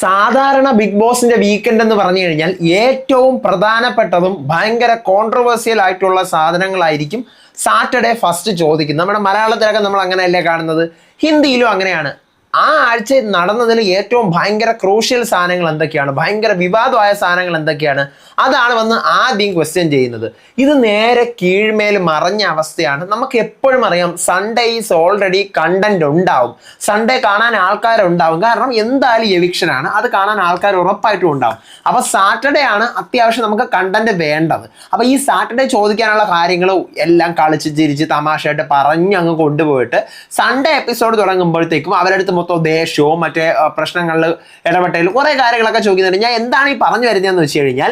സാധാരണ ബിഗ് ബോസിന്റെ വീക്കെൻഡ് എന്ന് പറഞ്ഞു കഴിഞ്ഞാൽ ഏറ്റവും പ്രധാനപ്പെട്ടതും ഭയങ്കര കോൺട്രവേഴ്സ്യൽ ആയിട്ടുള്ള സാധനങ്ങളായിരിക്കും സാറ്റർഡേ ഫസ്റ്റ് ചോദിക്കുന്നത്. നമ്മുടെ മലയാളത്തിലൊക്കെ നമ്മൾ അങ്ങനെയല്ലേ കാണുന്നത്, ഹിന്ദിയിലും അങ്ങനെയാണ്. ആ ആഴ്ച നടന്നതിൽ ഏറ്റവും ഭയങ്കര ക്രൂഷ്യൽ സാധനങ്ങൾ എന്തൊക്കെയാണ്, ഭയങ്കര വിവാദമായ സാധനങ്ങൾ എന്തൊക്കെയാണ്, അതാണ് വന്ന് ആദ്യം ക്വസ്റ്റ്യൻ ചെയ്യുന്നത്. ഇത് നേരെ കീഴ്മേൽ മറഞ്ഞ അവസ്ഥയാണ്. നമുക്ക് എപ്പോഴും അറിയാം സൺഡേ ഈസ് ഓൾറെഡി കണ്ടന്റ് ഉണ്ടാവും, സൺഡേ കാണാൻ ആൾക്കാരുണ്ടാവും. കാരണം എന്തായാലും എവിക്ഷനാണ്, അത് കാണാൻ ആൾക്കാർ ഉറപ്പായിട്ടും ഉണ്ടാവും. അപ്പോൾ സാറ്റർഡേ ആണ് അത്യാവശ്യം നമുക്ക് കണ്ടന്റ് വേണ്ടത്. അപ്പോൾ ഈ സാറ്റർഡേ ചോദിക്കാനുള്ള കാര്യങ്ങൾ എല്ലാം കളിച്ച് ചിരിച്ച് തമാശയായിട്ട് പറഞ്ഞ് അങ്ങ് കൊണ്ടുപോയിട്ട് സൺഡേ എപ്പിസോഡ് തുടങ്ങുമ്പോഴത്തേക്കും അവരടുത്ത് മൊത്തം ദേഷ്യവും മറ്റേ പ്രശ്നങ്ങളിൽ ഇടപെട്ടതിൽ കുറേ കാര്യങ്ങളൊക്കെ ചോദിക്കുന്നുണ്ട്. ഞാൻ എന്താണ് ഈ പറഞ്ഞു വരുന്നതെന്ന് വെച്ച് കഴിഞ്ഞാൽ,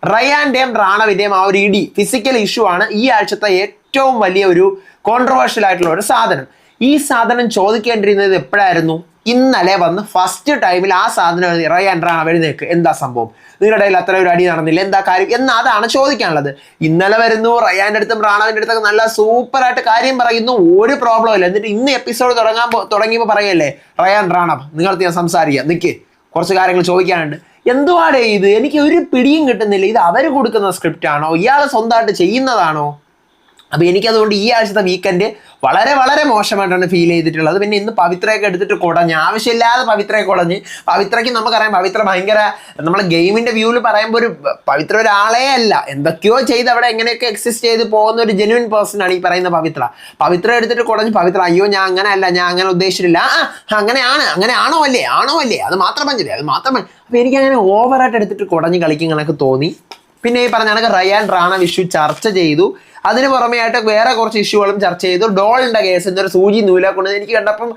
റയാന്റെയും റാണവിന്റെയും ആ ഒരു ഇടി ഫിസിക്കൽ ഇഷ്യൂ ആണ് ഈ ആഴ്ചത്തെ ഏറ്റവും വലിയ ഒരു കോൺട്രവേഴ്ഷ്യൽ ആയിട്ടുള്ള ഒരു സാധനം. ഈ സാധനം ചോദിക്കേണ്ടിരുന്നത് എപ്പോഴായിരുന്നു? ഇന്നലെ വന്ന് ഫസ്റ്റ് ടൈമിൽ ആ സാധനം റയാൻ റാണ എഴുന്നേക്ക്, എന്താ സംഭവം, നിങ്ങളുടെ ഇടയിൽ അത്ര ഒരു അടി നടന്നില്ല, എന്താ കാര്യം എന്ന് അതാണ് ചോദിക്കാനുള്ളത്. ഇന്നലെ വരുന്നു, റയാന്റെ അടുത്തും റാണവിന്റെ അടുത്തൊക്കെ നല്ല സൂപ്പറായിട്ട് കാര്യം പറയുന്നു, ഒരു പ്രോബ്ലം ഇല്ല. എന്നിട്ട് ഇന്ന് എപ്പിസോഡ് തുടങ്ങിയപ്പോൾ പറയല്ലേ, റയാൻ റാണ നിങ്ങൾക്ക് ഞാൻ സംസാരിക്കാം, നിൽക്ക്, കുറച്ച് കാര്യങ്ങൾ ചോദിക്കാനുണ്ട്. എന്തുവാടേ ഇത്, എനിക്ക് ഒരു പിടിയും കിട്ടുന്നില്ല. ഇത് അവർ കൊടുക്കുന്ന സ്ക്രിപ്റ്റ് ആണോ, ഇയാൾ സ്വന്തമായിട്ട് ചെയ്യുന്നതാണോ? അപ്പോൾ എനിക്കതുകൊണ്ട് ഈ ആഴ്ചത്തെ വീക്കെൻഡ് വളരെ വളരെ മോശമായിട്ടാണ് ഫീൽ ചെയ്തിട്ടുള്ളത്. പിന്നെ ഇന്ന് പവിത്രയൊക്കെ എടുത്തിട്ട് കുടഞ്ഞ്, ആവശ്യമില്ലാതെ പവിത്രയെ കുടഞ്ഞ്. പവിത്രയ്ക്ക് നമുക്കറിയാം, പവിത്ര ഭയങ്കര, നമ്മളെ ഗെയിമിൻ്റെ വ്യൂവിൽ പറയുമ്പോൾ പവിത്ര ഒരാളേ അല്ല, എന്തൊക്കെയോ ചെയ്ത് അവിടെ എങ്ങനെയൊക്കെ എക്സിസ്റ്റ് ചെയ്ത് പോകുന്ന ഒരു ജെന്യുവൻ പേഴ്സൺ ആണ് ഈ പറയുന്ന പവിത്ര. പവിത്ര എടുത്തിട്ട് കുടഞ്ഞ്, പവിത്ര അയ്യോ ഞാൻ അങ്ങനെ അല്ല, ഞാൻ അങ്ങനെ ഉദ്ദേശിച്ചിട്ടില്ല, അങ്ങനെയാണ്, അങ്ങനെ ആണോ അല്ലേ, അത് മാത്രം പഞ്ചില്ലേ, അത് മാത്രം. അപ്പോൾ എനിക്കങ്ങനെ ഓവറായിട്ട് എടുത്തിട്ട് കുടഞ്ഞ് കളിക്കും കണക്ക് തോന്നി. പിന്നെ ഈ പറഞ്ഞ കണക്ക് റയാൻ റാണ ഇഷ്യൂ ചർച്ച ചെയ്തു. അതിന് പുറമെ ആയിട്ട് വേറെ കുറച്ച് ഇഷ്യൂകളും ചർച്ച ചെയ്തു. ഡോളിന്റെ കേസ് എന്തൊരു സൂചി നൂല കൊണ്ട് എനിക്ക് കണ്ടപ്പം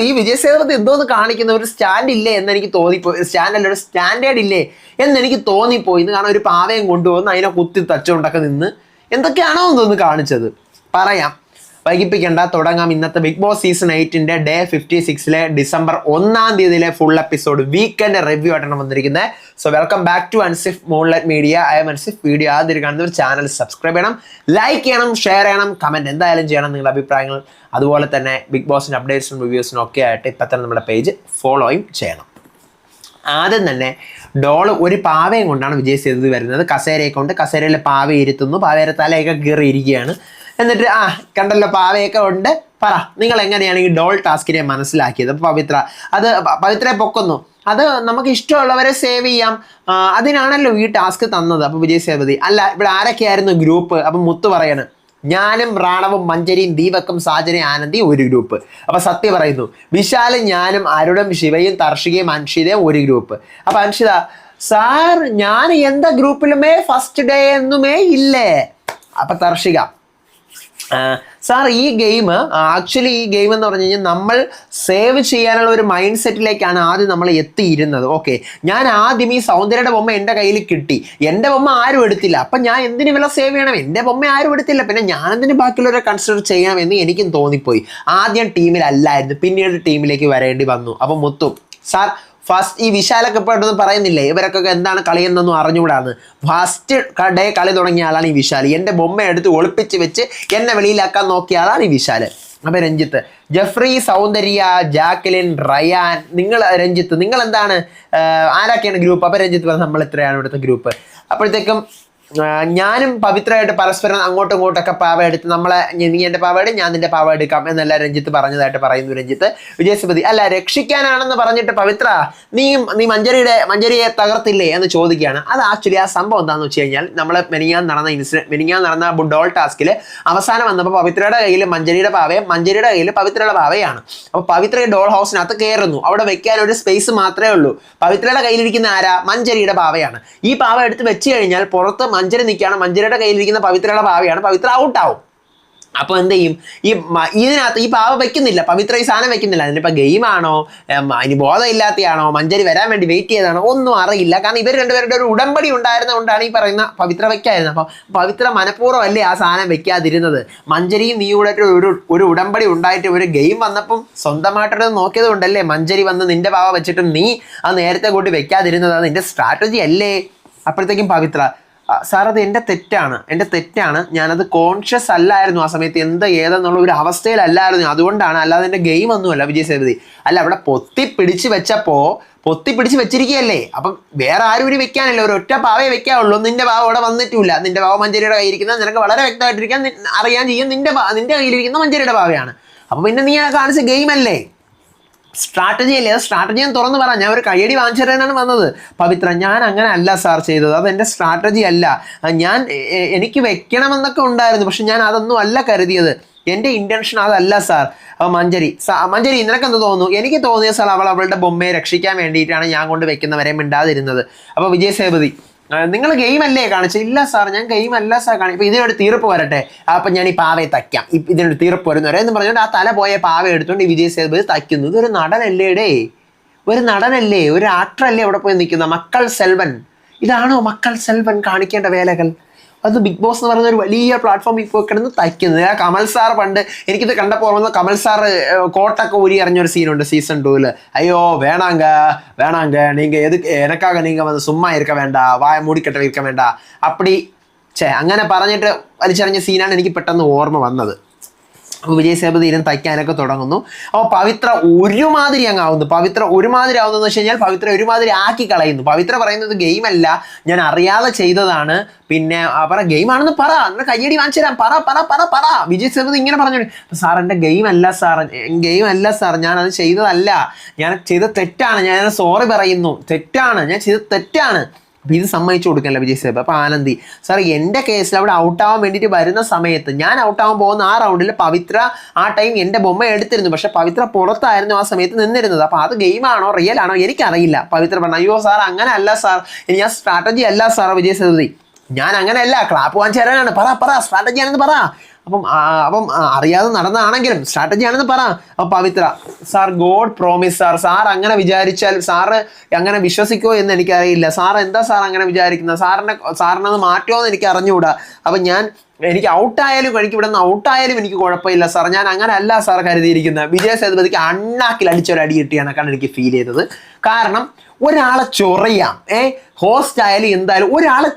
ഈ വിജയ് സേതുപതി എന്തോന്ന് കാണിക്കുന്ന, ഒരു സ്റ്റാൻഡ് ഇല്ലേ എന്ന് എനിക്ക് തോന്നിപ്പോയി. സ്റ്റാൻഡല്ല, ഒരു സ്റ്റാൻഡേർഡ് ഇല്ലേ എന്ന് എനിക്ക് തോന്നിപ്പോയി. കാരണം ഒരു പാവയും കൊണ്ടുവന്ന് അതിനെ കുത്തി തച്ചുകൊണ്ടൊക്കെ നിന്ന് എന്തൊക്കെയാണോ എന്തോന്ന് കാണിച്ചത്. പറയാം, വൈകിപ്പിക്കേണ്ട, തുടങ്ങാം. ഇന്നത്തെ Bigg Boss season 8 day 56 December 1 full episode weekend review ആയിട്ടാണ് വന്നിരിക്കുന്നത്. So welcome back to Ansif moonlight media. I am Ansif. Video ആദ്യം കാണുന്ന ഒരു ചാനൽ സബ്സ്ക്രൈബ് ചെയ്യണം, ലൈക്ക് ചെയ്യണം, ഷെയർ ചെയ്യണം, കമൻറ്റ് എന്തായാലും ചെയ്യണം നിങ്ങളുടെ അഭിപ്രായങ്ങൾ. അതുപോലെ തന്നെ ബിഗ് ബോസിൻ്റെ അപ്ഡേറ്റ്സും റിവ്യൂസിനും ഒക്കെ ആയിട്ട് ഇപ്പം തന്നെ നമ്മുടെ പേജ് ഫോളോയും ചെയ്യണം. ആദ്യം തന്നെ ഡോൾ ഒരു പാവയും കൊണ്ടാണ് വിജയ് സേതുപതി വരുന്നത്. കസേരയെ കൊണ്ട് കസേരയിൽ പാവ ഇരുത്തുന്നു, പാവയുടെ തലയൊക്കെ കയറിയിരിക്കുകയാണ്. എന്നിട്ട് കണ്ടല്ലോ പാവയൊക്കെ ഉണ്ട്, പറ നിങ്ങൾ എങ്ങനെയാണ് ഈ ഡോൾ ടാസ്കിനെ മനസ്സിലാക്കിയത്? പവിത്രയെ പൊക്കുന്നു, അത് നമുക്ക് ഇഷ്ടമുള്ളവരെ സേവ് ചെയ്യാം, അതിനാണല്ലോ ഈ ടാസ്ക് തന്നത്. അപ്പോൾ വിജയ് സേതുപതി അല്ല, ഇവിടെ ആരൊക്കെയായിരുന്നു ഗ്രൂപ്പ്? അപ്പം മുത്ത് പറയാണ്, ഞാനും റാണവും മഞ്ചരിയും ദീപക്കും സാജനയും ആനന്ദിയും ഒരു ഗ്രൂപ്പ്. അപ്പൊ സത്യ പറയുന്നു, വിശാലും ഞാനും അരുണും ശിവയും തർഷികയും അൻഷിതയും ഒരു ഗ്രൂപ്പ്. അപ്പൊ അൻഷിത, സാർ ഞാൻ എന്താ ഗ്രൂപ്പിലുമേ ഫസ്റ്റ് ഡേ എന്നുമേ ഇല്ലേ? അപ്പൊ തർഷിക, സാർ ഈ ഗെയിം ആക്ച്വലി ഈ ഗെയിം എന്ന് പറഞ്ഞു കഴിഞ്ഞാൽ നമ്മൾ സേവ് ചെയ്യാനുള്ള ഒരു മൈൻഡ് സെറ്റിലേക്കാണ് ആദ്യം നമ്മൾ എത്തിയിരുന്നത്. ഓക്കെ, ഞാൻ ആദ്യം ഈ സൗന്ദര്യയുടെ ബൊമ്മ എൻ്റെ കയ്യിൽ കിട്ടി, എൻ്റെ ബൊമ്മ ആരും എടുത്തില്ല, അപ്പം ഞാൻ എന്തിനു വില സേവ് ചെയ്യണം? എൻ്റെ ബൊമ്മ ആരും എടുത്തില്ല, പിന്നെ ഞാനെന്തിന് ബാക്കിയുള്ളവരെ കൺസിഡർ ചെയ്യണം എന്ന് എനിക്കും തോന്നിപ്പോയി. ആദ്യം ടീമിലല്ലായിരുന്നു, പിന്നീട് ടീമിലേക്ക് വരേണ്ടി വന്നു. അപ്പം മുത്തു സാർ, ഫസ്റ്റ് ഈ വിശാലൊക്കെ ഇപ്പോഴൊന്നും പറയുന്നില്ലേ ഇവരൊക്കെ എന്താണ് കളിയെന്നൊന്നും അറിഞ്ഞുകൂടാന്ന്. ഫസ്റ്റ് ഡേ കളി തുടങ്ങിയ ആളാണ് ഈ വിശാൽ. എൻ്റെ ബൊമ്മ എടുത്ത് ഒളിപ്പിച്ച് വെച്ച് എന്നെ വെളിയിലാക്കാൻ നോക്കിയ ആളാണ് ഈ വിശാൽ. അപ്പം രഞ്ജിത്ത്, ജെഫ്രി, സൗന്ദര്യ, ജാക്ലിൻ, റയാൻ, രഞ്ജിത്ത് നിങ്ങൾ എന്താണ്, ആരൊക്കെയാണ് ഗ്രൂപ്പ്? അപ്പം രഞ്ജിത്ത് പറഞ്ഞത് നമ്മൾ ഇത്രയാണ് ഇവിടുത്തെ ഗ്രൂപ്പ്. അപ്പോഴത്തേക്കും ഞാനും പവിത്രമായിട്ട് പരസ്പരം അങ്ങോട്ടും ഇങ്ങോട്ടൊക്കെ പാവ എടുത്ത് നമ്മളെ, നീ എൻ്റെ പാവ എടു, ഞാൻ നിൻ്റെ പാവ എടുക്കാം എന്നല്ല രഞ്ജിത്ത് പറഞ്ഞതായിട്ട് പറയുന്നു. രഞ്ജിത്ത്, വിജയ് സേതുപതി അല്ല രക്ഷിക്കാനാണെന്ന് പറഞ്ഞിട്ട് പവിത്ര നീ മഞ്ചരിയെ തകർത്തില്ലേ എന്ന് ചോദിക്കുകയാണ്. അത് ആക്ച്വലി ആ സംഭവം എന്താണെന്ന് വെച്ച് കഴിഞ്ഞാൽ, നമ്മൾ മെനിങ്ങാൻ നടന്ന ഡോൾ ടാസ്കിൽ അവസാനം വന്നപ്പോൾ പവിത്രയുടെ കയ്യിൽ മഞ്ചരിയുടെ പാവയും മഞ്ചരിയുടെ കയ്യിൽ പവിത്രയുടെ പാവയാണ്. അപ്പോൾ പവിത്ര ഡോൾ ഹൗസിനകത്ത് കയറുന്നു, അവിടെ വെക്കാൻ ഒരു സ്പേസ് മാത്രമേ ഉള്ളൂ. പവിത്രയുടെ കയ്യിലിരിക്കുന്ന ആരാ? മഞ്ചരിയുടെ പാവയാണ്. ഈ പാവ എടുത്ത് വെച്ച് കഴിഞ്ഞാൽ പുറത്ത് മഞ്ചരി നിൽക്കുകയാണ്, മഞ്ചരിയുടെ കയ്യിലിരിക്കുന്ന പവിത്രയുടെ പാവയാണ്, പവിത്ര ഔട്ടാവും. അപ്പോൾ എന്ത് ചെയ്യും? ഇതിനകത്ത് ഈ പാവ വെക്കുന്നില്ല, പവിത്ര ഈ സാധനം വെക്കുന്നില്ല. അതിനിപ്പോൾ ഗെയിമാണോ, ഇനി ബോധമില്ലാത്തയാണോ, മഞ്ചരി വരാൻ വേണ്ടി വെയിറ്റ് ചെയ്താണോ ഒന്നും അറിയില്ല. കാരണം ഇവർ രണ്ടുപേരുടെ ഒരു ഉടമ്പടി ഉണ്ടായിരുന്നതുകൊണ്ടാണ് ഈ പറയുന്ന പവിത്ര വെക്കായിരുന്നത്. അപ്പോൾ പവിത്ര മനഃപൂർവ്വം അല്ലേ ആ സാധനം വെക്കാതിരുന്നത്? മഞ്ചരിയും നീ കൂടെ ഒരു ഉടമ്പടി ഉണ്ടായിട്ട് ഒരു ഗെയിം വന്നപ്പം സ്വന്തമായിട്ടത് നോക്കിയത് കൊണ്ടല്ലേ മഞ്ചരി വന്ന് നിന്റെ പാവ വെച്ചിട്ടും നീ അത് നേരത്തെ കൂട്ടി വെക്കാതിരുന്നത്? അത് നിന്റെ സ്ട്രാറ്റജി അല്ലേ? അപ്പോഴത്തേക്കും പവിത്ര, സാർ അത് എൻ്റെ തെറ്റാണ്, ഞാനത് കോൺഷ്യസ് അല്ലായിരുന്നു ആ സമയത്ത്, ഏതെന്നുള്ള ഒരു അവസ്ഥയിലല്ലായിരുന്നു, അതുകൊണ്ടാണ്, അല്ലാതെ എൻ്റെ ഗെയിം ഒന്നുമല്ല വിജയ് സേതുപതി. അല്ല, അവിടെ പൊത്തി പിടിച്ച് വെച്ചിരിക്കുകയല്ലേ, അപ്പം വേറെ ആരും ഒരു വെക്കാനല്ല, ഒരു ഒറ്റ പാവേ വെക്കാവുള്ളൂ. നിന്റെ പാവ അവിടെ വന്നിട്ടില്ല, നിന്റെ പാവ മഞ്ചേരിയുടെ കയ്യിരിക്കുന്നത് നിനക്ക് വളരെ വ്യക്തമായിട്ടിരിക്കാൻ അറിയാൻ ചെയ്യും, നിന്റെ കയ്യിലിരിക്കുന്ന മഞ്ചേരിയുടെ പാവയാണ്. അപ്പൊ പിന്നെ നീ കാണിച്ച ഗെയിം അല്ലേ, സ്ട്രാറ്റജി അല്ലേ, അത് സ്ട്രാറ്റജി ഞാൻ തുറന്നു പറ. ഞാൻ ഒരു കയ്യടി വാങ്ങിച്ചിട്ടാണ് വന്നത്. പവിത്ര, ഞാൻ അങ്ങനെ അല്ല സാർ ചെയ്തത്, അതെൻ്റെ സ്ട്രാറ്റജി അല്ല. എനിക്ക് വെക്കണമെന്നൊക്കെ ഉണ്ടായിരുന്നു, പക്ഷെ ഞാൻ അതൊന്നും അല്ല കരുതിയത്, എൻ്റെ ഇൻറ്റൻഷൻ അതല്ല സാർ. മഞ്ജരി, നിനക്ക് എന്ത് തോന്നുന്നു? എനിക്ക് തോന്നിയ സാർ അവളുടെ ബൊമ്മയെ രക്ഷിക്കാൻ വേണ്ടിയിട്ടാണ് ഞാൻ കൊണ്ട് വെക്കുന്നവരെ മിണ്ടാതിരുന്നത്. അപ്പോൾ വിജയ് സേതുപതി, നിങ്ങൾ ഗെയിം അല്ലേ കാണിച്ചത്? ഇല്ല സാർ, ഞാൻ ഗെയിം അല്ല സാർ കാണിച്ചു. ഇപ്പം ഇതിനൊരു തീർപ്പ് വരട്ടെ, അപ്പം ഞാൻ ഈ പാവയെ തയ്ക്കാം, ഇതിനൊരു തീർപ്പ് വരുന്നവരെ എന്ന് പറഞ്ഞുകൊണ്ട് ആ തല പോയ പാവ എടുത്തുകൊണ്ട് ഈ വിജയ് സേതുപതി തയ്ക്കുന്നു. ഇതൊരു നടനല്ലേ, ഒരു ആക്ടറല്ലേ അവിടെ പോയി നിൽക്കുന്ന മക്കൾ സെൽവൻ. ഇതാണോ മക്കൾ സെൽവൻ കാണിക്കേണ്ട വേലകൾ? അത് ബിഗ് ബോസ് എന്ന് പറയുന്ന ഒരു വലിയ പ്ലാറ്റ്ഫോമിൽ ഇപ്പോൾ കിടന്ന് തയ്ക്കുന്നത്. കമൽ സാർ പണ്ട് എനിക്കിത് കണ്ടപ്പോൾ ഓർമ്മ, കമൽ സാർ കോട്ടൊക്കെ ഊരി അറിഞ്ഞൊരു സീനുണ്ട് സീസൺ 2. അയ്യോ വേണാങ്ക നീങ്ക എനക്കാക നീങ്ക വന്ന് സുമ്മാ ഇരിക്ക വേണ്ട, വായ മൂടിക്കെട്ട ഇരിക്ക വേണ്ട, അപ്പടി അങ്ങനെ പറഞ്ഞിട്ട് വലിച്ചറിഞ്ഞ സീനാണ് എനിക്ക് പെട്ടെന്ന് ഓർമ്മ വന്നത്. അപ്പോൾ വിജയ് സേതുപതി ഇരുന്ന് തയ്ക്കാനൊക്കെ തുടങ്ങുന്നു. അപ്പോൾ പവിത്ര ഒരുമാതിരി അങ്ങാവുന്നു. എന്ന് വെച്ച് കഴിഞ്ഞാൽ പവിത്ര ഒരുമാതിരി ആക്കി കളയുന്നു. പവിത്ര പറയുന്നത് ഗെയിമല്ല, ഞാൻ അറിയാതെ ചെയ്തതാണ്, പിന്നെ പറ ഗെയിമാണെന്ന് പറ, എന്നിട്ട് കയ്യടി വാങ്ങിച്ചു തരാം, പറ. വിജയ് സേതുപതി ഇങ്ങനെ പറഞ്ഞു, സാർ എൻ്റെ ഗെയിം അല്ല സാർ, ഞാനത് ചെയ്തതല്ല, ഞാൻ ചെയ്ത തെറ്റാണ്, ഞാൻ സോറി പറയുന്നു, ഞാൻ ചെയ്തത് തെറ്റാണ്. അപ്പോൾ ഇത് സമ്മതിച്ചു കൊടുക്കല്ല വിജയ് സേതുപതി. അപ്പോൾ ആനന്ദി, സാർ എൻ്റെ കേസിൽ അവിടെ ഔട്ടാവാൻ വേണ്ടിയിട്ട് വരുന്ന സമയത്ത്, ഞാൻ ഔട്ടാവാൻ പോകുന്ന ആ റൗണ്ടിൽ പവിത്ര ആ ടൈം എൻ്റെ ബൊമ്മ എടുത്തിരുന്നു, പക്ഷെ പവിത്ര പുറത്തായിരുന്നു ആ സമയത്ത് നിന്നിരുന്നത്. അപ്പോൾ അത് ഗെയിമാണോ റിയൽ ആണോ എനിക്കറിയില്ല. പവിത്ര പറഞ്ഞു, അയ്യോ സാർ അങ്ങനെ അല്ല സാർ, ഞാൻ സ്ട്രാറ്റജി അല്ല സാർ വിജയ് സേതുപതി, ഞാൻ അങ്ങനെയല്ല, ക്ലാപ്പ് വാങ്ങിച്ചു തരാനാണ്, പറ സ്ട്രാറ്റജി ആണെന്ന് പറ. അപ്പം അറിയാതെ നടന്നതാണെങ്കിലും സ്ട്രാറ്റജി ആണെന്ന് പറ. അപ്പം പവിത്ര, സാർ ഗോഡ് പ്രോമിസ് സാർ അങ്ങനെ വിചാരിച്ചാൽ സാറ് അങ്ങനെ വിശ്വസിക്കുമോ എന്ന് എനിക്കറിയില്ല. സാർ എന്താ സാർ അങ്ങനെ വിചാരിക്കുന്നത്? സാറിനത് മാറ്റുമോ എന്ന് എനിക്ക് അറിഞ്ഞുകൂടാ. അപ്പം എനിക്ക് ഔട്ടായാലും എനിക്ക് ഇവിടെ നിന്ന് ഔട്ടായാലും എനിക്ക് കുഴപ്പമില്ല സാർ, ഞാൻ അങ്ങനെ അല്ല സാർ കരുതിയിരിക്കുന്നത്. വിജയ് സേതുപതിക്ക് അണ്ണാക്കിൽ അടിച്ചൊരടി കിട്ടിയാണെന്നാണ് എനിക്ക് ഫീൽ ചെയ്തത്. കാരണം ഒരാളെ ചൊറിയാം, ഹോസ്റ്റ് ആയാലും എന്തായാലും ഒരാളെ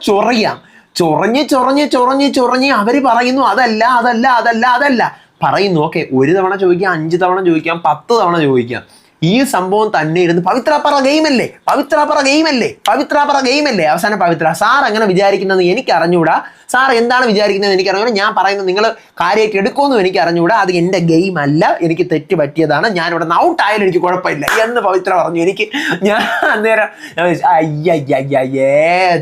ചൊറഞ്ഞ് അവര് പറയുന്നു അതല്ല പറയുന്നു. ഓക്കെ, ഒരു തവണ ചോദിക്കാം, 5 തവണ ചോദിക്കാം, 10 തവണ ചോദിക്കാം. ഈ സംഭവം തന്നെ ഇരുന്ന് പവിത്ര പറ ഗെയിമല്ലേ, അവസാനം പവിത്ര, സാർ അങ്ങനെ വിചാരിക്കുന്നത് എനിക്ക് അറിഞ്ഞുകൂടാ, സാർ എന്താണ് വിചാരിക്കുന്നത് എനിക്ക് അറിഞ്ഞൂടാ, ഞാൻ പറയുന്നത് നിങ്ങൾ കാര്യമായിട്ട് എടുക്കുമെന്നും എനിക്ക് അറിഞ്ഞുകൂടാ, അത് എൻ്റെ ഗെയിം അല്ല, എനിക്ക് തെറ്റ് പറ്റിയതാണ്, ഞാൻ ഇവിടെ നിന്ന് ഔട്ടായാലും എനിക്ക് കുഴപ്പമില്ല എന്ന് പവിത്ര പറഞ്ഞു. ഞാൻ അന്നേരം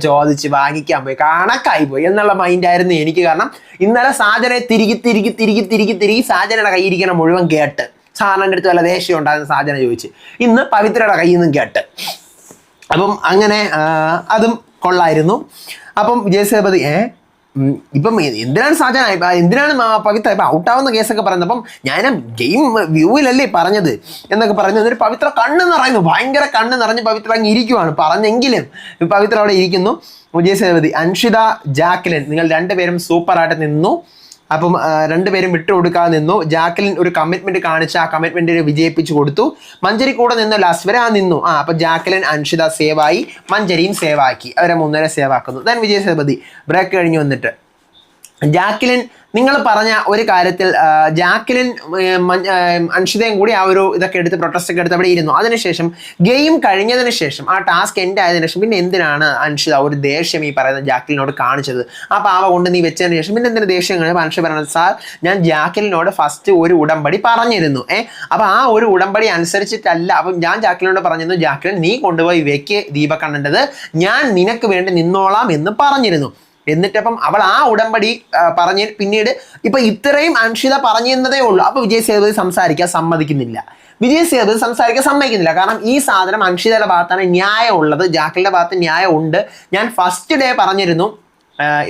ചോദിച്ച് വാങ്ങിക്കാൻ പോയി, കണക്കായി പോയി എന്നുള്ള മൈൻഡായിരുന്നു എനിക്ക്. കാരണം ഇന്നലെ സാജനെ തിരികെ സാജനയുടെ കയ്യിരിക്കണ മുഴുവൻ കേട്ട്, സാറിൻ്റെ അടുത്ത് വല്ല ദേഷ്യം ഉണ്ടാകുന്ന സാധന ചോദിച്ച്, ഇന്ന് പവിത്രയുടെ കയ്യിൽ നിന്നും കേട്ട്. അപ്പം അങ്ങനെ അതും കൊള്ളായിരുന്നു. അപ്പം വിജയ് സേതുപതി ഇപ്പം എന്തിനാണ് പവിത്ര ഇപ്പം ഔട്ടാവുന്ന കേസൊക്കെ പറയുന്നത്? അപ്പം ഞാൻ ഗെയിം വ്യൂവിലല്ലേ പറഞ്ഞത് എന്നൊക്കെ പറഞ്ഞു. എന്നിട്ട് പവിത്ര കണ്ണ് നിറയുന്നു, ഭയങ്കര കണ്ണ് നിറഞ്ഞ് പവിത്ര അങ്ങ് ഇരിക്കുവാണ്. പറഞ്ഞെങ്കിലും പവിത്ര അവിടെ ഇരിക്കുന്നു. വിജയ് സേതുപതി, അൻഷിത, ജാക്ലിൻ, നിങ്ങൾ രണ്ടുപേരും സൂപ്പറായിട്ട് നിന്നു. അപ്പം രണ്ടുപേരും വിട്ടുകൊടുക്കാതെ നിന്നു. ജാക്ലിൻ ഒരു കമ്മിറ്റ്മെന്റ് കാണിച്ച് ആ കമ്മിറ്റ്മെന്റിനെ വിജയിപ്പിച്ചു കൊടുത്തു. മഞ്ജരി കൂടെ നിന്നു, ലാസ്റ്റ് വരെ നിന്നു. അപ്പൊ ജാക്ലിൻ, അൻഷിത സേവായി, മഞ്ജരിയും സേവാക്കി, അവരെ 3 സേവാക്കുന്നു. ദെൻ വിജയ് സേതുപതി ബ്രേക്ക് കഴിഞ്ഞ് വന്നിട്ട്, ജാക്ലിൻ നിങ്ങൾ പറഞ്ഞ ഒരു കാര്യത്തിൽ ജാക്ലിൻ അൻഷിതയും കൂടി ആ ഒരു ഇതൊക്കെ എടുത്ത് പ്രൊട്ടസ്റ്റ് ഒക്കെ എടുത്ത് അവിടെ ഇരുന്നു. അതിനുശേഷം ഗെയിം കഴിഞ്ഞതിന് ശേഷം ആ ടാസ്ക് എൻഡ് ആയതിനു ശേഷം പിന്നെ എന്തിനാണ് അൻഷിത ഒരു ദേഷ്യം ഈ പറയുന്ന ജാക്ലിനോട് കാണിച്ചത്? ആ പാവ കൊണ്ട് നീ വെച്ചതിന് ശേഷം പിന്നെ എന്തിനു ദേഷ്യം കാണിച്ചത്? അൻഷിത പറഞ്ഞത്, സാർ ഞാൻ ജാക്ലിനോട് ഫസ്റ്റ് ഒരു ഉടമ്പടി പറഞ്ഞിരുന്നു, അപ്പൊ ആ ഒരു ഉടമ്പടി അനുസരിച്ചിട്ടല്ല. അപ്പം ഞാൻ ജാക്ലിനോട് പറഞ്ഞിരുന്നു, ജാക്ലിൻ നീ കൊണ്ടുപോയി വെക്ക് ദീപകണ്ണൻ്റെത്, ഞാൻ നിനക്ക് വേണ്ടി നിന്നോളാം എന്ന് പറഞ്ഞിരുന്നു. എന്നിട്ടപ്പം അവൾ ആ ഉടമ്പടി പറഞ്ഞ് പിന്നീട് ഇപ്പൊ ഇത്രയും അൻഷിത പറഞ്ഞിരുന്നതേ ഉള്ളൂ. അപ്പൊ വിജയ് സേതുപതി സംസാരിക്കാൻ സമ്മതിക്കുന്നില്ല. കാരണം ഈ സാധനം അൻഷിതയുടെ ഭാഗത്താണ് ന്യായം ഉള്ളത്, ജാക്ലിന്റെ ഭാഗത്ത് ന്യായം ഉണ്ട്. ഞാൻ ഫസ്റ്റ് ഡേ പറഞ്ഞിരുന്നു,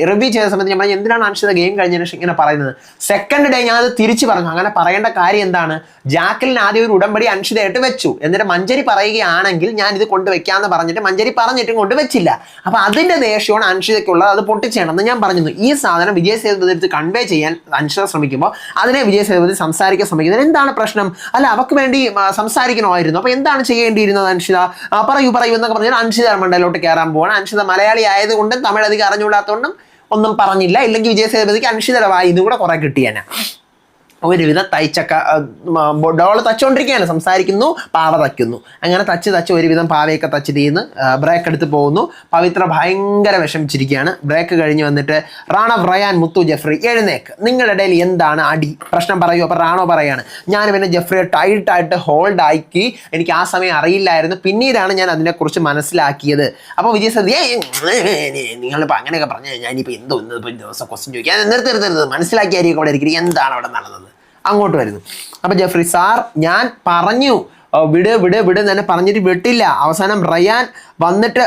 റിവ്യൂ ചെയ്ത സമയത്ത് ഞാൻ പറഞ്ഞു, എന്തിനാണ് അൻഷിത ഗെയിം കഴിഞ്ഞതിന് ശേഷം ഇങ്ങനെ പറയുന്നത്? സെക്കൻഡ് ഡേ ഞാൻ അത് തിരിച്ചു പറഞ്ഞു. അങ്ങനെ പറയേണ്ട കാര്യം എന്താണ്? ജാക്ലിൻ ആദ്യം ഒരു ഉടമ്പടി അൻഷിതയായിട്ട് വെച്ചു, എന്നിട്ട് മഞ്ജരി പറയുകയാണെങ്കിൽ ഞാൻ ഇത് കൊണ്ടുവെക്കാന്ന് പറഞ്ഞിട്ട് മഞ്ജരി പറഞ്ഞിട്ടും കൊണ്ടുവച്ചില്ല. അപ്പൊ അതിന്റെ ദേഷ്യമാണ് അൻഷിതയ്ക്കുള്ളത്, അത് പൊട്ടിച്ചേണമെന്ന് ഞാൻ പറഞ്ഞിരുന്നു. ഈ സാധനം വിജയ് സേതുപതി എടുത്ത് കൺവേ ചെയ്യാൻ അൻഷിത ശ്രമിക്കുമ്പോൾ അതിനെ വിജയ് സേതുപതി സംസാരിക്കാൻ ശ്രമിക്കുന്നത്. എന്താണ് പ്രശ്നം? അല്ല, അവർക്ക് വേണ്ടി സംസാരിക്കണമായിരുന്നു, അപ്പൊ എന്താണ് ചെയ്യേണ്ടിയിരുന്നത് അൻഷിത? പറയൂ എന്നൊക്കെ പറഞ്ഞാൽ അൻഷിത മണ്ടയിലോട്ട് കയറാൻ പോവാണ്. അൻഷിത മലയാളി ആയതുകൊണ്ട് തമിഴ് അധികം അറിഞ്ഞുകൂടാത്ത ആയതുകൊണ്ടും ഒന്നും പറഞ്ഞില്ല. ഇല്ലെങ്കിൽ വിജയ് സേതുപതിക്ക് അൻഷിതയുടെ വായിന്ന് കൂടെ കുറെ കിട്ടിയേനെ. ഒരുവിധം തയ്ച്ചക്ക ഡോള് തച്ചുകൊണ്ടിരിക്കുകയാണ്, സംസാരിക്കുന്നു, പാവ തയ്ക്കുന്നു, അങ്ങനെ തച്ച് ഒരുവിധം പാവയൊക്കെ തച്ച് തീർന്ന് ബ്രേക്ക് എടുത്ത് പോകുന്നു. പവിത്ര ഭയങ്കര വിഷമിച്ചിരിക്കുകയാണ്. ബ്രേക്ക് കഴിഞ്ഞ് വന്നിട്ട് റാണവ്, റയാൻ, മുത്തു, ജെഫ്രി എഴുന്നേക്ക്, നിങ്ങളുടെ ഇടയിൽ എന്താണ് അടി, പ്രശ്നം പറയൂ. അപ്പോൾ റാണോ പറയാണ്, ഞാൻ പിന്നെ ജെഫ്രിയെ ടൈറ്റായിട്ട് ഹോൾഡ് ആക്കി, എനിക്ക് ആ സമയം അറിയില്ലായിരുന്നു, പിന്നീടാണ് ഞാൻ അതിനെക്കുറിച്ച് മനസ്സിലാക്കിയത്. അപ്പോൾ വിജയ് സേതുപതി നിങ്ങളിപ്പോൾ അങ്ങനെയൊക്കെ പറഞ്ഞു കഴിഞ്ഞാൽ ഇനിയിപ്പോൾ എന്തോ ദിവസം ക്വസ്റ്റ്യൻ ചോദിക്കാൻ നിർത്തരുത്, മനസ്സിലാക്കിയായിരിക്കും അവിടെ ഇരിക്കുന്നത്, എന്താണ് അവിടെ നടന്നത്, അങ്ങോട്ട് വരുന്നു. അപ്പൊ ജെഫ്രി, സാർ ഞാൻ പറഞ്ഞു വിട് തന്നെ പറഞ്ഞിട്ട് വിട്ടില്ല. അവസാനം റയാൻ വന്നിട്ട്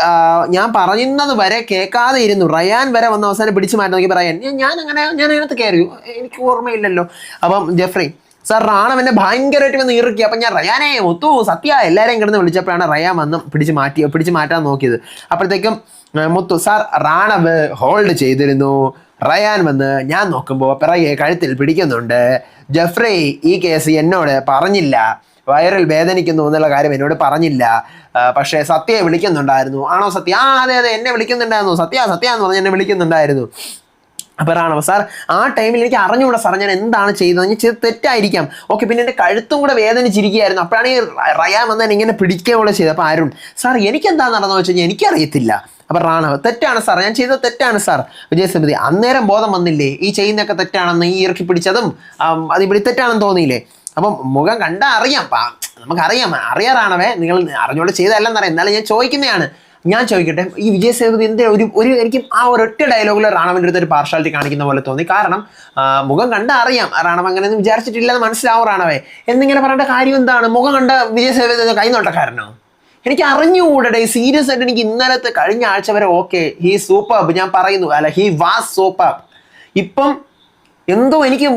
ഞാൻ പറയുന്നത് വരെ കേൾക്കാതെ ഇരുന്നു. റയാൻ വരെ വന്ന് അവസാനം പിടിച്ചു മാറ്റി നോക്കി പറയാൻ ഞാൻ അതിനകത്ത് കയറിയോ, എനിക്ക് ഓർമ്മയില്ലല്ലോ. അപ്പം ജെഫ്രി, സാർ റാണവനെ ഭയങ്കരമായിട്ട് വന്ന് ഇറുക്കി. അപ്പം ഞാൻ റയാനെ, മുത്തു, സത്യ എല്ലാവരെയും കിടന്ന് വിളിച്ചപ്പോഴാണ് റയാൻ വന്ന് പിടിച്ചു മാറ്റാൻ നോക്കിയത്. അപ്പോഴത്തേക്കും മുത്തു, സാർ റാണവ് ഹോൾഡ് ചെയ്തിരുന്നു. റയാൻ വന്ന് ഞാൻ നോക്കുമ്പോൾ പിറകെ കഴുത്തിൽ പിടിക്കുന്നുണ്ട്. ജെഫ്രി ഈ കേസ് എന്നോട് പറഞ്ഞില്ല, വയറിൽ വേദനിക്കുന്നു എന്നുള്ള കാര്യം എന്നോട് പറഞ്ഞില്ല, പക്ഷേ സത്യയെ വിളിക്കുന്നുണ്ടായിരുന്നു. ആണോ സത്യ? അതെ എന്നെ വിളിക്കുന്നുണ്ടായിരുന്നു, സത്യ എന്ന് പറഞ്ഞ് എന്നെ വിളിക്കുന്നുണ്ടായിരുന്നു. അപ്പോൾ റാണവ്, സാർ ആ ടൈമിൽ എനിക്ക് അറിഞ്ഞുകൂടാ സാർ ഞാൻ എന്താണ് ചെയ്തത്, ഞാൻ ചെയ്ത് തെറ്റായിരിക്കാം. ഓക്കെ, പിന്നെ എൻ്റെ കഴുത്തും കൂടെ വേദനിച്ചിരിക്കുകയായിരുന്നു. അപ്പോഴാണ് ഈ റയാൻ വന്ന് ഇങ്ങനെ പിടിക്കുകയോടെ ചെയ്തത്. അപ്പോൾ അരുൺ, സാർ എനിക്കെന്താ നടന്നു വെച്ച് കഴിഞ്ഞാൽ എനിക്കറിയത്തില്ല. അപ്പം റാണവ്, തെറ്റാണ് സാർ, ഞാൻ ചെയ്തത് തെറ്റാണ് സാർ. വിജയ് സേതുപതി, അന്നേരം ബോധം വന്നില്ലേ ഈ ചെയ്യുന്നതൊക്കെ തെറ്റാണെന്ന്, ഈ ഇറക്കി പിടിച്ചതും അതിവിടെ തെറ്റാണെന്ന് തോന്നിയില്ലേ? അപ്പം മുഖം കണ്ടാൽ അറിയാം, നമുക്കറിയാം റാണവേ, നിങ്ങൾ അറിഞ്ഞോണ്ട് ചെയ്തതല്ലെന്നറിയാം. എന്നാലും ഞാൻ ചോദിക്കുന്നതാണ്. ഞാൻ ചോദിക്കട്ടെ, ഈ വിജയ് സേതുപതി എന്ത് ഒരു എനിക്ക് ആ ഒരൊറ്റ ഡയലോഗിൽ റാണവൻ്റെ അടുത്ത് ഒരു പാർഷ്യാലിറ്റി കാണിക്കുന്ന പോലെ തോന്നി. കാരണം മുഖം കണ്ടാൽ അറിയാം റാണവ് അങ്ങനെയൊന്നും വിചാരിച്ചിട്ടില്ലെന്ന് മനസ്സിലാവും റാണവേ എന്നിങ്ങനെ പറയേണ്ട കാര്യം എന്താണ്? മുഖം കണ്ട വിജയ് സേതുപതി കൈനോട്ടക്കാരനോ? എനിക്ക് അറിഞ്ഞുകൂടെ സീരിയസ് ആയിട്ട്. എനിക്ക് ഇന്നലത്തെ കഴിഞ്ഞ ആഴ്ച വരെ ഓക്കെ ഹീ സൂപ്പർബ്, ഞാൻ പറയുന്നു, അല്ല ഹീ വാസ് സൂപ്പർബ്. ഇപ്പം എന്തോ എനിക്ക്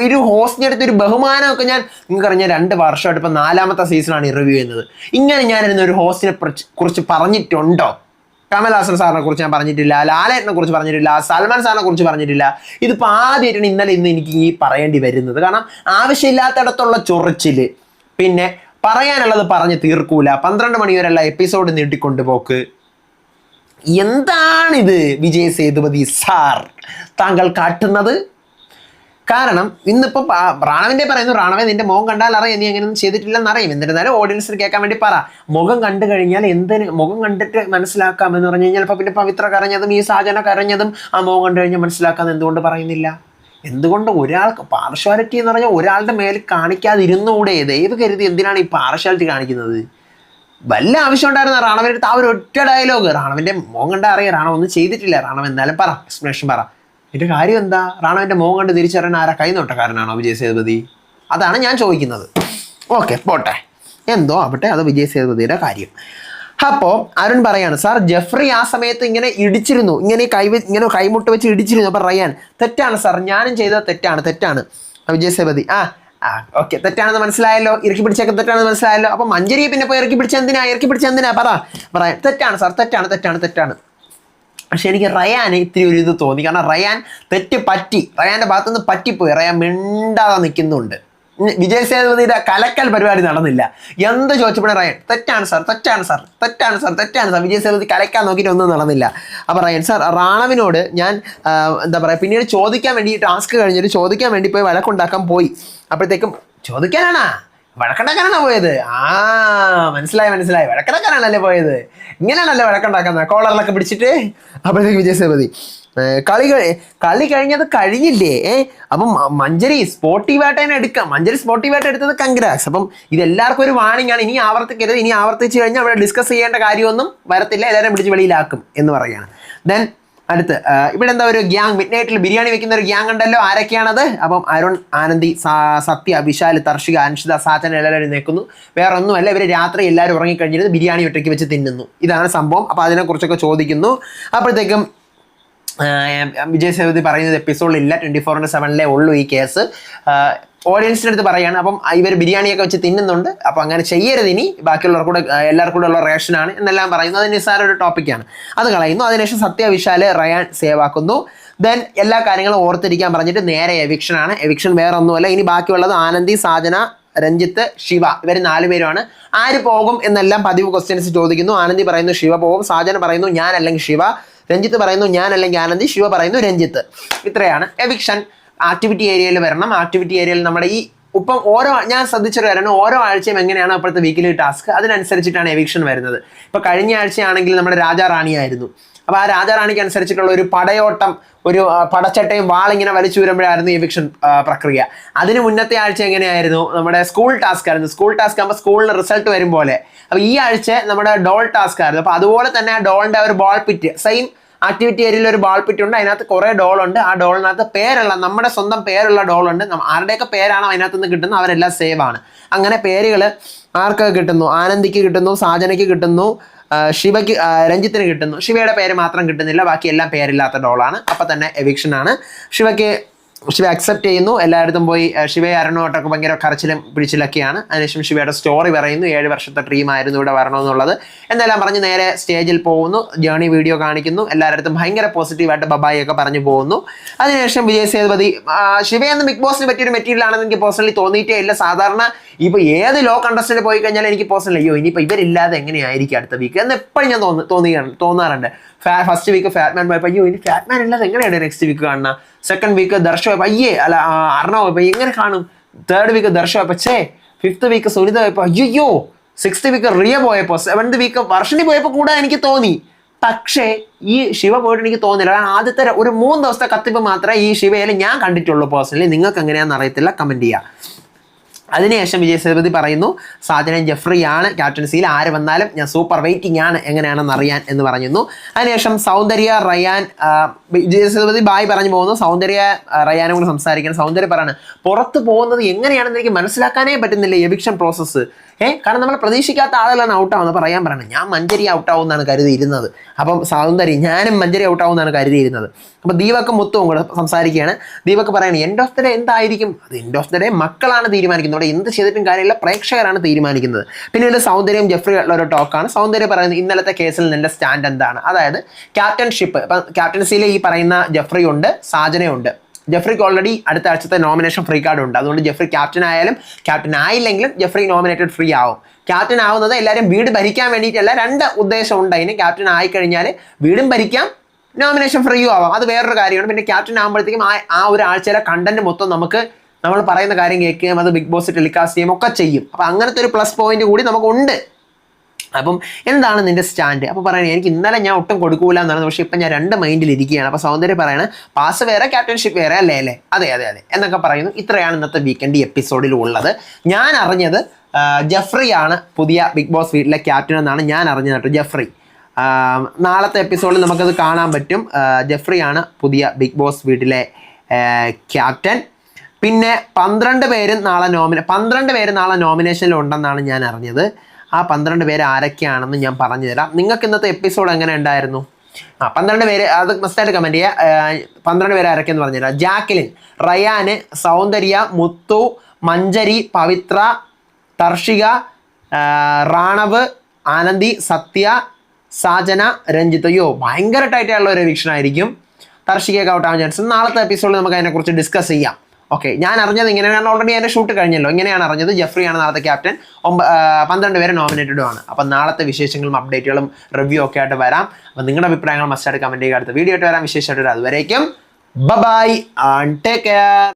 ഒരു ഹോസ്റ്റിൻ്റെ അടുത്ത് ഒരു ബഹുമാനമൊക്കെ ഞാൻ നിങ്ങൾക്കറിഞ്ഞാൽ 2 വർഷമായിട്ട് ഇപ്പം 4ാമത്തെ സീസണാണ് ഈ റിവ്യൂ ചെയ്യുന്നത്. ഇങ്ങനെ ഞാനിരുന്ന ഒരു ഹോസ്റ്റിനെ കുറിച്ച് പറഞ്ഞിട്ടുണ്ടോ? കമൽഹാസൻ സാറിനെ കുറിച്ച് ഞാൻ പറഞ്ഞിട്ടില്ല, ലാലേട്ടനെ കുറിച്ച് പറഞ്ഞിട്ടില്ല, സൽമാൻ സാറിനെ കുറിച്ച് പറഞ്ഞിട്ടില്ല. ഇതിപ്പോൾ ആദ്യമായിട്ടാണ് ഇന്ന് എനിക്ക് ഈ പറയേണ്ടി വരുന്നത്. കാരണം ആവശ്യമില്ലാത്തടത്തുള്ള ചൊറിച്ചില്, പിന്നെ പറയാനുള്ളത് പറഞ്ഞ് തീർക്കൂല, 12 മണി വരെയുള്ള എപ്പിസോഡ് നീട്ടിക്കൊണ്ടുപോക്ക്. എന്താണിത് വിജയ് സേതുപതി സാർ താങ്കൾ കാട്ടുന്നത്? കാരണം ഇന്നിപ്പോൾ റാണവിൻ്റെ പറയുന്നു, റാണവെ നിന്റെ മുഖം കണ്ടാൽ അറിയാം നീ അങ്ങനെയൊന്നും ചെയ്തിട്ടില്ലെന്ന് അറിയാം. എന്നിരുന്നാലും ഓഡിയൻസിന് കേൾക്കാൻ വേണ്ടി പറ. മുഖം കണ്ടു കഴിഞ്ഞാൽ മുഖം കണ്ടിട്ട് മനസ്സിലാക്കാമെന്ന് പറഞ്ഞു കഴിഞ്ഞാൽ ഇപ്പം പിന്നെ പവിത്ര കരഞ്ഞതും ഈ സാജന കരഞ്ഞതും ആ മുഖം കണ്ടു കഴിഞ്ഞാൽ മനസ്സിലാക്കാമെന്ന് എന്തുകൊണ്ട് പറയുന്നില്ല? എന്തുകൊണ്ട് ഒരാൾക്ക് പാർഷ്യാലിറ്റി എന്ന് പറഞ്ഞാൽ ഒരാളുടെ മേൽ കാണിക്കാതിരുന്നുകൂടെ? ദൈവം കരുതി എന്തിനാണ് ഈ പാർഷ്യാലിറ്റി കാണിക്കുന്നത്? വല്ല ആവശ്യം ഉണ്ടായിരുന്ന റാണവിൻ്റെ അടുത്ത് ആ ഒരു ഒറ്റ ഡയലോഗ്, റാണവിൻ്റെ മോൻ കണ്ടാൽ അറിയാം റാണവ് ഒന്നും ചെയ്തിട്ടില്ല, റാണവ് എന്തായാലും പറ, എക്സ്പ്ലനേഷൻ പറ. എൻ്റെ കാര്യം എന്താ? റാണവിൻ്റെ മോൻ കണ്ട് തിരിച്ചറിയാൻ ആരാ കൈനോട്ടക്കാരനാണോ വിജയ് സേതുപതി? അതാണ് ഞാൻ ചോദിക്കുന്നത്. ഓക്കെ പോട്ടെ, എന്തോ ആവട്ടെ, അത് വിജയ് സേതുപതിയുടെ കാര്യം. അപ്പോൾ അരുൺ പറയാണ്, സാർ ജെഫ്രി ആ സമയത്ത് ഇങ്ങനെ ഇടിച്ചിരുന്നു, ഇങ്ങനെ കൈമുട്ട് വെച്ച് ഇടിച്ചിരുന്നു. അപ്പോൾ റയാൻ, തെറ്റാണ് സാർ, ഞാനും ചെയ്തത് തെറ്റാണ്. വിജയ് സേതുപതി, ഓക്കെ തെറ്റാണെന്ന് മനസ്സിലായല്ലോ, ഇറക്കി പിടിച്ചൊക്കെ തെറ്റാണെന്ന് മനസ്സിലായല്ലോ. അപ്പോൾ മഞ്ജരിയെ പിന്നെ പോയി ഇറക്കി പിടിച്ച എന്തിനാ പറയാൻ? തെറ്റാണ് സാർ, തെറ്റാണ്. പക്ഷെ എനിക്ക് റയാന് ഇത്തിരി ഒരു ഇത് തോന്നി. കാരണം റയാൻ റയാൻ്റെ ഭാഗത്തുനിന്ന് പറ്റിപ്പോയി. റയാൻ മിണ്ടാതെ നിൽക്കുന്നുണ്ട്. വിജയ് സേതുപതിയുടെ കലക്കൽ പരിപാടി നടന്നില്ല. എന്ത് ചോദിച്ചപ്പോഴേ റയാൻ തെറ്റാണ് സാർ. വിജയ് സേതുപതി കലക്കാൻ നോക്കിയിട്ട് ഒന്നും നടന്നില്ല. അപ്പോൾ റയാൻ, സാർ റാണവിനോട് ഞാൻ എന്താ പറയുക, പിന്നീട് ചോദിക്കാൻ വേണ്ടി ടാസ്ക് കഴിഞ്ഞിട്ട് ചോദിക്കാൻ വേണ്ടി പോയി വഴക്കുണ്ടാക്കാൻ പോയി. അപ്പോഴത്തേക്കും വഴക്കുണ്ടാക്കാനാണോ പോയത്? മനസ്സിലായി, വഴക്കുണ്ടാക്കാനാണല്ലേ പോയത്. ഇങ്ങനെയാണല്ലേ വഴക്കുണ്ടാക്കുന്നത്, കോളറിലൊക്കെ പിടിച്ചിട്ട്. അപ്പോഴത്തേക്ക് വിജയ് സേതുപതി, കളി കഴിഞ്ഞില്ലേ? അപ്പം മഞ്ജരി സ്പോർട്ടീവായിട്ട് തന്നെ എടുക്കാം. മഞ്ജരി സ്പോർട്ടീവായിട്ട് എടുത്തത് കൺഗ്രാറ്റ്സ്. അപ്പം ഇതെല്ലാവർക്കും ഒരു വാണിംഗ് ആണ്. ഇനി ആവർത്തിക്കരുത്. ഇനി ആവർത്തിച്ച് കഴിഞ്ഞാൽ അവിടെ ഡിസ്കസ് ചെയ്യേണ്ട കാര്യമൊന്നും വരത്തില്ല, എല്ലാവരും പിടിച്ച് വെളിയിലാക്കും എന്ന് പറയുകയാണ്. ദെൻ അടുത്ത് ഇവിടെ എന്താ ഒരു ഗ്യാങ്, മിഡ് നൈറ്റിൽ ബിരിയാണി വെക്കുന്ന ഒരു ഗ്യാങ് ഉണ്ടല്ലോ. ആരൊക്കെയാണത്? അപ്പം അരുൺ, ആനന്ദി, സത്യ, വിശാൽ, തർഷിക, അൻഷിത, സാച്ചൻ എല്ലാവരും നിൽക്കുന്നു. വേറെ ഒന്നുമല്ല, ഇവർ രാത്രി എല്ലാവരും ഉറങ്ങിക്കഴിഞ്ഞിട്ട് ബിരിയാണി ഒറ്റയ്ക്ക് വെച്ച് തിന്നുന്നു. ഇതാണ് സംഭവം. അപ്പോൾ അതിനെക്കുറിച്ചൊക്കെ ചോദിക്കുന്നു. അപ്പോഴത്തേക്കും വിജയ് സേതുപതി പറയുന്നത് എപ്പിസോഡിലില്ല, 24/7 ഉള്ളൂ ഈ കേസ്. ഓഡിയൻസിൻ്റെ അടുത്ത് പറയുകയാണ്. അപ്പം ഇവർ ബിരിയാണിയൊക്കെ വെച്ച് തിന്നുന്നുണ്ട്, അപ്പോൾ അങ്ങനെ ചെയ്യരുത് ഇനി, ബാക്കിയുള്ളവർ കൂടെ എല്ലാവർക്കും കൂടെ ഉള്ള റിയാക്ഷനാണ് എന്നെല്ലാം പറയുന്നു. അത് നിസ്സാര ഒരു ടോപ്പിക്കാണ്, അത് കളയുന്നു. അതിനുശേഷം സത്യ, വിശാൽ, റയാൻ സേവാക്കുന്നു. ദെൻ എല്ലാ കാര്യങ്ങളും ഓർത്തിരിക്കാൻ പറഞ്ഞിട്ട് നേരെ എവിക്ഷനാണ്. എവിക്ഷൻ വേറെ ഒന്നുമല്ല, ഇനി ബാക്കിയുള്ളത് ആനന്ദി, സാജന, രഞ്ജിത്ത്, ശിവ, ഇവർ 4 പേരുമാണ്. ആര് പോകും എന്നെല്ലാം പതിവ് ക്വസ്റ്റ്യൻസ് ചോദിക്കുന്നു. ആനന്ദി പറയുന്നു ശിവ പോകും, സാജന പറയുന്നു ഞാൻ അല്ലെങ്കിൽ ശിവ, രഞ്ജിത്ത് പറയുന്നു ഞാൻ അല്ലെങ്കിൽ ആനന്ദി, ശിവ പറയുന്നു രഞ്ജിത്ത്. ഇത്രയാണ് എവിക്ഷൻ. ആക്ടിവിറ്റി ഏരിയയിൽ വരണം. ആക്ടിവിറ്റി ഏരിയയിൽ നമ്മുടെ ഈ ഇപ്പം ഞാൻ ശ്രദ്ധിച്ചൊരു കാര്യം, ഓരോ ആഴ്ചയും എങ്ങനെയാണ് അപ്പോഴത്തെ വീക്കിലി ടാസ്ക്, അതിനനുസരിച്ചിട്ടാണ് എവിക്ഷൻ വരുന്നത്. ഇപ്പൊ കഴിഞ്ഞ ആഴ്ചയാണെങ്കിൽ നമ്മുടെ രാജാറാണിയായിരുന്നു. അപ്പൊ ആ രാജാറാണിക്ക് അനുസരിച്ചിട്ടുള്ള ഒരു പടയോട്ടം, ഒരു പടച്ചട്ടയും വാളിങ്ങനെ വലിച്ചു വരുമ്പോഴായിരുന്നു എവിക്ഷൻ പ്രക്രിയ. അതിന് മുന്നത്തെ ആഴ്ച എങ്ങനെയായിരുന്നു, നമ്മുടെ സ്കൂൾ ടാസ്ക് ആയിരുന്നു. സ്കൂൾ ടാസ്ക് ആകുമ്പോൾ സ്കൂളിന് റിസൾട്ട് വരും പോലെ. അപ്പൊ ഈ ആഴ്ച നമ്മുടെ ഡോൾ ടാസ്ക് ആയിരുന്നു. അപ്പൊ അതുപോലെ തന്നെ ആ ഡോളിന്റെ ഒരു ബോൾ പിറ്റ്, സെയിം ആക്ടിവിറ്റി ഏരിയയിൽ ഒരു ബോൾ പിറ്റ് ഉണ്ട്, അതിനകത്ത് കുറെ ഡോളുണ്ട്. ആ ഡോളിനകത്ത് പേരുള്ള, നമ്മുടെ സ്വന്തം പേരുള്ള ഡോളുണ്ട്. ആരുടെയൊക്കെ പേരാണോ അതിനകത്ത് നിന്ന് കിട്ടുന്നത് അവരെല്ലാം സേവ് ആണ്. അങ്ങനെ പേരുകൾ ആർക്കൊക്കെ കിട്ടുന്നു, ആനന്ദിക്ക് കിട്ടുന്നു, സാജനയ്ക്ക് കിട്ടുന്നു, ശിവയ്ക്ക്, രഞ്ജിത്തിന് കിട്ടുന്നു. ശിവയുടെ പേര് മാത്രം കിട്ടുന്നില്ല, ബാക്കി എല്ലാം പേരില്ലാത്ത ഡോളാണ്. അപ്പം തന്നെ എവിക്ഷൻ ആണ്. ശിവ അക്സെപ്റ്റ് ചെയ്യുന്നു. എല്ലായിടത്തും പോയി ശിവയെ അരണോട്ടൊക്കെ ഭയങ്കര കരച്ചിലും പിടിച്ചിലൊക്കെയാണ്. അതിനുശേഷം ശിവയുടെ സ്റ്റോറി പറയുന്നു, 7 വർഷത്തെ ഡ്രീമായിരുന്നു ഇവിടെ വരണമെന്നുള്ളത് എന്നെല്ലാം പറഞ്ഞ് നേരെ സ്റ്റേജിൽ പോകുന്നു. ജേണി വീഡിയോ കാണിക്കുന്നു. എല്ലാവരുടെ ഭയങ്കര പോസിറ്റീവായിട്ട് ബബായി ഒക്കെ പറഞ്ഞു പോകുന്നു. അതിനുശേഷം വിജയ് സേതുപതി, ശിവയെന്ന് ബിഗ് ബോസിന് പറ്റിയൊരു മെറ്റീരിയൽ ആണെന്ന് എനിക്ക് പേഴ്സണലി തോന്നിയിട്ടേ ഇല്ല. സാധാരണ ഇപ്പൊ ഏത് ലോ കണ്ടസ്റ്റന്റ് പോയി കഴിഞ്ഞാൽ എനിക്ക് പേഴ്സണലി അയ്യോ ഇനിയിപ്പോൾ ഇവരില്ലാതെ എങ്ങനെയായിരിക്കും അടുത്ത വീക്ക് എന്ന് എപ്പോഴും ഞാൻ തോന്നാറുണ്ട്. ഫസ്റ്റ് വീക്ക് ഫാറ്റ്മാൻ പോയപ്പോൾ അയ്യോ ഇനി ഫാറ്റ്മാൻ ഇല്ലാതെ എങ്ങനെയാണ് നെക്സ്റ്റ് വീക്ക് കാണുക. സെക്കൻഡ് വീക്ക് ദർശ പോയപ്പോൾ അയ്യേ അല്ല അർണവ് പോയപ്പോൾ എങ്ങനെ കാണും. തേർഡ് വീക്ക് ദർശ പോയപ്പോൾ ഫിഫ്ത്ത് വീക്ക് സുനിത പോയപ്പോൾ അയ്യോ, 6th വീക്ക് റിയ പോയപ്പോൾ, 7th വീക്ക് വർഷണി പോയപ്പോൾ കൂടെ എനിക്ക് തോന്നി. പക്ഷേ ഈ ശിവ പോയിട്ട് എനിക്ക് തോന്നില്ല. കാരണം ആദ്യത്തെ ഒരു 3 ദിവസത്തെ കത്തിപ്പ് മാത്രമേ ഈ ശിവയിൽ ഞാൻ കണ്ടിട്ടുള്ളൂ പേഴ്സണലി. നിങ്ങൾക്ക് എങ്ങനെയാണെന്ന് അറിയത്തില്ല, കമന്റ് ചെയ്യാം. അതിനുശേഷം വിജയ് സേതുപതി പറയുന്നു സാജനൻ ജെഫ്രിയാണ് ക്യാപ്റ്റൻസിയിൽ, ആര് വന്നാലും ഞാൻ സൂപ്പർ വെയിറ്റിംഗ് ആണ് എങ്ങനെയാണെന്ന് അറിയാൻ എന്ന് പറയുന്നു. അതിനുശേഷം സൗന്ദര്യ, റയാൻ, വിജയ് സേതുപതി ബായ് പറഞ്ഞു പോകുന്നു. സൗന്ദര്യ റയാനും കൂടെ സംസാരിക്കണം. സൗന്ദര്യ പറയാണ് പുറത്ത് പോകുന്നത് എങ്ങനെയാണെന്ന് എനിക്ക് മനസ്സിലാക്കാനേ പറ്റുന്നില്ല എവിക്ഷൻ പ്രോസസ്സ്. കാരണം നമ്മൾ പ്രതീക്ഷിക്കാത്ത ആളുകളാണ് ഔട്ടാവുന്നത്. പറയാൻ പറയണം ഞാൻ മഞ്ജരി ഔട്ടാവും എന്നാണ് കരുതിയിരുന്നത്. അപ്പം സൗന്ദര്യ ഞാനും മഞ്ജരി ഔട്ടാവും എന്നാണ് കരുതിയിരുന്നത്. അപ്പം ദീപക്ക് മുത്തും കൂടെ സംസാരിക്കുകയാണ്. ദീപക്ക് പറയണം എൻഡ് ഓഫ് ദ ഡേ എന്തായിരിക്കും, അത് എൻഡ് ഓഫ് ദ ഡേ മക്കളാണ് തീരുമാനിക്കുന്നത്, അവിടെ എന്ത് ചെയ്തിട്ടും കാര്യമില്ല, പ്രേക്ഷകരാണ് തീരുമാനിക്കുന്നത്. പിന്നീട് സൗന്ദര്യം ജെഫ്രി ഉള്ള ഒരു ടോക്കാണ്. സൗന്ദര്യം പറയുന്നത് ഇന്നലത്തെ കേസിൽ നിന്റെ സ്റ്റാൻഡ് എന്താണ്, അതായത് ക്യാപ്റ്റൻഷിപ്പ്. ഇപ്പം ക്യാപ്റ്റൻസിയിൽ ഈ പറയുന്ന ജെഫ്രി ഉണ്ട്, സാജനയുണ്ട്. ജെഫ്രിക്ക് ഓൾറെഡി അടുത്ത ആഴ്ചത്തെ നോമിനേഷൻ ഫ്രീ കാർഡ് ഉണ്ട്. അതുകൊണ്ട് ജെഫ്രി ക്യാപ്റ്റൻ ആയാലും ക്യാപ്റ്റൻ ആയില്ലെങ്കിലും ജെഫ്രി നോമിനേറ്റഡ് ഫ്രീ ആവും. ക്യാപ്റ്റൻ ആവുന്നത് എല്ലാവരും വീട് ഭരിക്കാൻ വേണ്ടിയിട്ടല്ല, 2 ഉദ്ദേശം ഉണ്ട് അതിന്. ക്യാപ്റ്റൻ ആയിക്കഴിഞ്ഞാൽ വീടും ഭരിക്കാം, നോമിനേഷൻ ഫ്രീയും ആവാം, അത് വേറൊരു കാര്യമാണ്. പിന്നെ ക്യാപ്റ്റൻ ആകുമ്പോഴത്തേക്കും ആ ഒരു ആഴ്ചയിലെ കണ്ടന്റ് മൊത്തം നമ്മൾ പറയുന്ന കാര്യം കേൾക്കുകയും അത് ബിഗ് ബോസ് ടെലികാസ്റ്റ് ചെയ്യുകയും ഒക്കെ ചെയ്യും. അപ്പം അങ്ങനത്തെ ഒരു പ്ലസ് പോയിന്റ് കൂടി നമുക്കുണ്ട്. അപ്പം എന്താണ് നിന്റെ സ്റ്റാൻഡ്? അപ്പോൾ പറയണേ എനിക്ക് ഇന്നലെ ഞാൻ ഒട്ടും കൊടുക്കൂല എന്നാണ്, പക്ഷേ ഇപ്പം ഞാൻ 2 മൈൻഡിൽ ഇരിക്കുകയാണ്. അപ്പോൾ സൗന്ദര്യം പറയണേ പാസ് വേറെ ക്യാപ്റ്റൻഷിപ്പ് വേറെ അല്ലേ അതെ എന്നൊക്കെ പറയുന്നു. ഇത്രയാണ് ഇന്നത്തെ വീക്കെൻഡ് എപ്പിസോഡിൽ ഉള്ളത്. ഞാൻ അറിഞ്ഞത് ജെഫ്രിയാണ് പുതിയ ബിഗ് ബോസ് വീട്ടിലെ ക്യാപ്റ്റൻ എന്നാണ് ഞാൻ അറിഞ്ഞത് കേട്ടോ. ജെഫ്രി നാളത്തെ എപ്പിസോഡിൽ നമുക്കത് കാണാൻ പറ്റും. ജെഫ്രിയാണ് പുതിയ ബിഗ് ബോസ് വീട്ടിലെ ക്യാപ്റ്റൻ. പിന്നെ 12 പേര് നാളെ നോമിനേഷനിൽ ഉണ്ടെന്നാണ് ഞാൻ അറിഞ്ഞത്. ആ 12 പേര് ആരൊക്കെയാണെന്ന് ഞാൻ പറഞ്ഞു തരാം. നിങ്ങൾക്ക് ഇന്നത്തെ എപ്പിസോഡ് എങ്ങനെ ഉണ്ടായിരുന്നു? 12 പേര് അത് മസ്റ്റായിട്ട് കമൻറ്റ് ചെയ്യുക. 12 പേര് ആരൊക്കെയെന്ന് പറഞ്ഞു തരാം. ജാക്ലിൻ, റയാന്, സൗന്ദര്യ, മുത്തു, മഞ്ജരി, പവിത്ര, തർഷിക, റാണവ്, ആനന്ദി, സത്യ, സാജന, രഞ്ജിത്ത്. അയ്യോ ഭയങ്കര ടൈറ്റായിട്ടുള്ള ഒരു എവിക്ഷൻ ആയിരിക്കും. തർഷികയൊക്കെ ഔട്ടാവാൻ ചാൻസ്. നാളത്തെ എപ്പിസോഡിൽ നമുക്ക് അതിനെക്കുറിച്ച് ഡിസ്കസ് ചെയ്യാം. ഓക്കെ, ഞാൻ അറിഞ്ഞത് ഇങ്ങനെയാണ്. ഓൾറെഡി അതിൻ്റെ ഷൂട്ട് കഴിഞ്ഞല്ലോ. ഇങ്ങനെയാണ് അറിഞ്ഞത് ജെഫ്രിയാണ് നാളത്തെ ക്യാപ്റ്റൻ. 12 പേര് നോമിനേറ്റഡും ആണ്. അപ്പം നാളത്തെ വിശേഷങ്ങളും അപ്ഡേറ്റുകളും റിവ്യൂ ഒക്കെ ആയിട്ട് വരാം. അപ്പം നിങ്ങളുടെ അഭിപ്രായങ്ങൾ മസ്റ്റായിട്ട് കമൻറ്റ് ചെയ്യുക. അടുത്ത വീഡിയോ ആയിട്ട് വരാം വിശേഷമായിട്ട്. അതുവരേക്കും ബൈ ആൻഡ് ടേക്ക് കെയർ.